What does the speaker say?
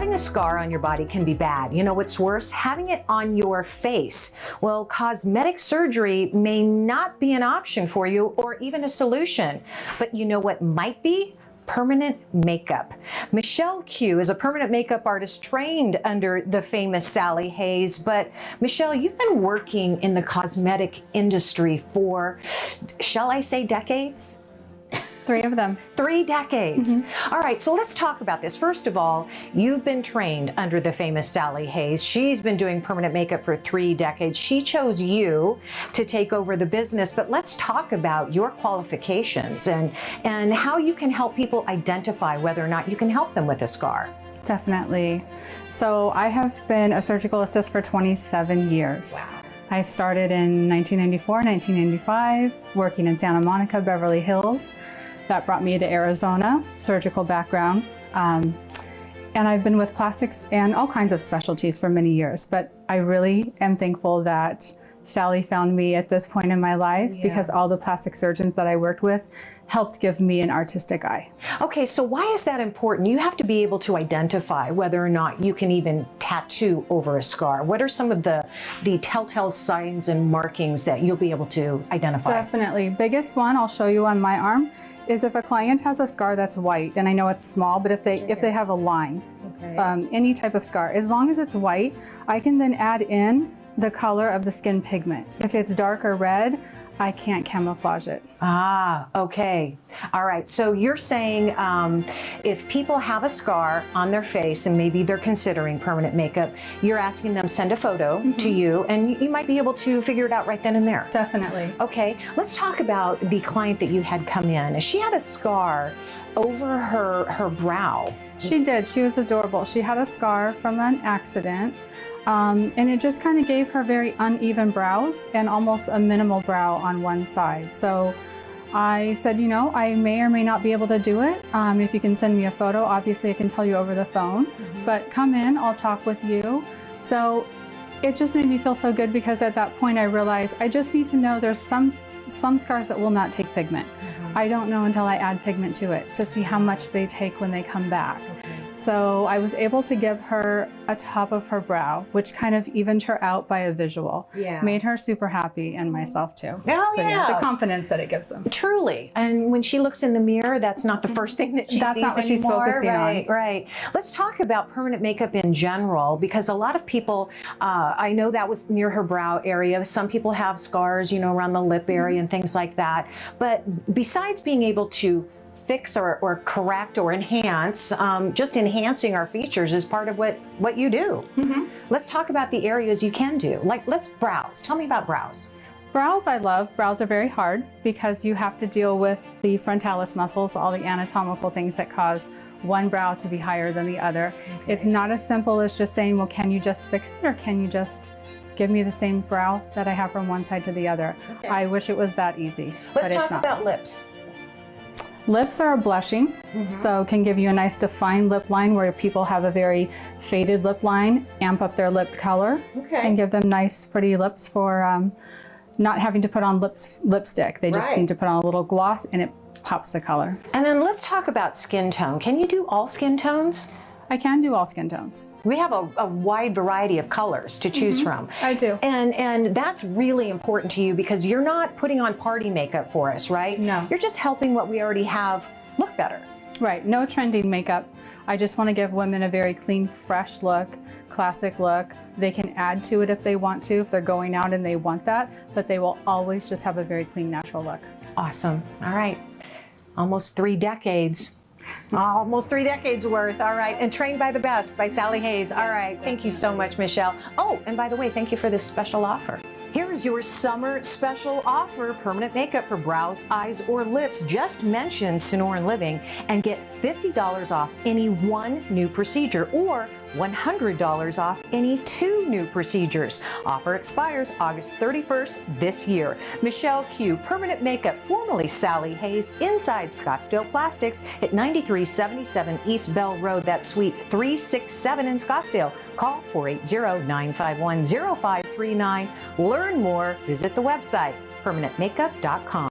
Having a scar on your body can be bad. You know what's worse? Having it on your face. Well, cosmetic surgery may not be an option for you or even a solution. But you know what might be? Permanent makeup. Michele Q is a permanent makeup artist trained under the famous Sally Hayes. But Michele, you've been working in the cosmetic industry for, shall I say, decades? 3 of them. 3 decades. All right, so let's talk about this. First of all, you've been trained under the famous Sally Hayes. She's been doing permanent makeup for 3 decades. She chose you to take over the business, but let's talk about your qualifications and how you can help people identify whether or not you can help them with a scar. Definitely. So I have been a surgical assist for 27 years. Wow. I started in 1994, 1995, working in Santa Monica, Beverly Hills. That brought me to Arizona, surgical background. And I've been with plastics and all kinds of specialties for many years. But I really am thankful that Sally found me at this point in my life because all the plastic surgeons that I worked with helped give me an artistic eye. Okay, so why is that important? You have to be able to identify whether or not you can even tattoo over a scar. What are some of the telltale signs and markings that you'll be able to identify? Definitely. Biggest one I'll show you on my arm is if a client has a scar that's white, and I know it's small, but if they have a line, any type of scar, as long as it's white, I can then add in the color of the skin pigment. If it's dark or red, I can't camouflage it. Ah, okay. All right. So you're saying if people have a scar on their face and maybe they're considering permanent makeup, you're asking them send a photo to you and you might be able to figure it out right then and there. Definitely. Okay. Let's talk about the client that you had come in. She had a scar over her brow. She did. She was adorable. She had a scar from an accident. And it just kind of gave her very uneven brows and almost a minimal brow on one side. So I said, you know, I may or may not be able to do it. If you can send me a photo, obviously I can tell you over the phone, but come in, I'll talk with you. So it just made me feel so good because at that point I realized I just need to know there's some scars that will not take pigment. I don't know until I add pigment to it to see how much they take when they come back. So I was able to give her a top of her brow, which kind of evened her out by a visual. Made her super happy and myself too. Oh, so the confidence that it gives them. Truly. And when she looks in the mirror, that's not the first thing that she That's sees not what anymore. she's focusing on. Right. Let's talk about permanent makeup in general, because a lot of people, I know that was near her brow area. Some people have scars, you know, around the lip area and things like that. But besides being able to fix or correct or enhance, just enhancing our features is part of what you do. Let's talk about the areas you can do. Like, let's brows. Tell me about brows. Brows I love. Brows are very hard because you have to deal with the frontalis muscles, all the anatomical things that cause one brow to be higher than the other. It's not as simple as just saying, well, can you just fix it or can you just give me the same brow that I have from one side to the other? I wish it was that easy, but it's not. Let's talk about lips. Lips are blushing, so can give you a nice defined lip line where people have a very faded lip line, amp up their lip color, and give them nice pretty lips for not having to put on lipstick. They just need to put on a little gloss and it pops the color. And then let's talk about skin tone. Can you do all skin tones? I can do all skin tones. We have a wide variety of colors to choose from. I do. And that's really important to you because you're not putting on party makeup for us, right? No. You're just helping what we already have look better. Right, no trending makeup. I just want to give women a very clean, fresh look, classic look. They can add to it if they want to, if they're going out and they want that, but they will always just have a very clean, natural look. Awesome. All right. Almost 3 decades. Almost 3 decades worth. All right. And trained by the best, by Sally Hayes. All right. Thank you so much, Michele. Oh, and by the way, thank you for this special offer. Here is your summer special offer. Permanent makeup for brows, eyes, or lips. Just mention Sonoran Living and get $50 off any 1 new procedure or $100 off any 2 new procedures. Offer expires August 31st this year. Michele Q Permanent Makeup, formerly Sally Hayes, inside Scottsdale Plastics at 9377 East Bell Road. That's Suite 367 in Scottsdale. Call 480-951-0539. Learn more. Visit the website permanentmakeup.com.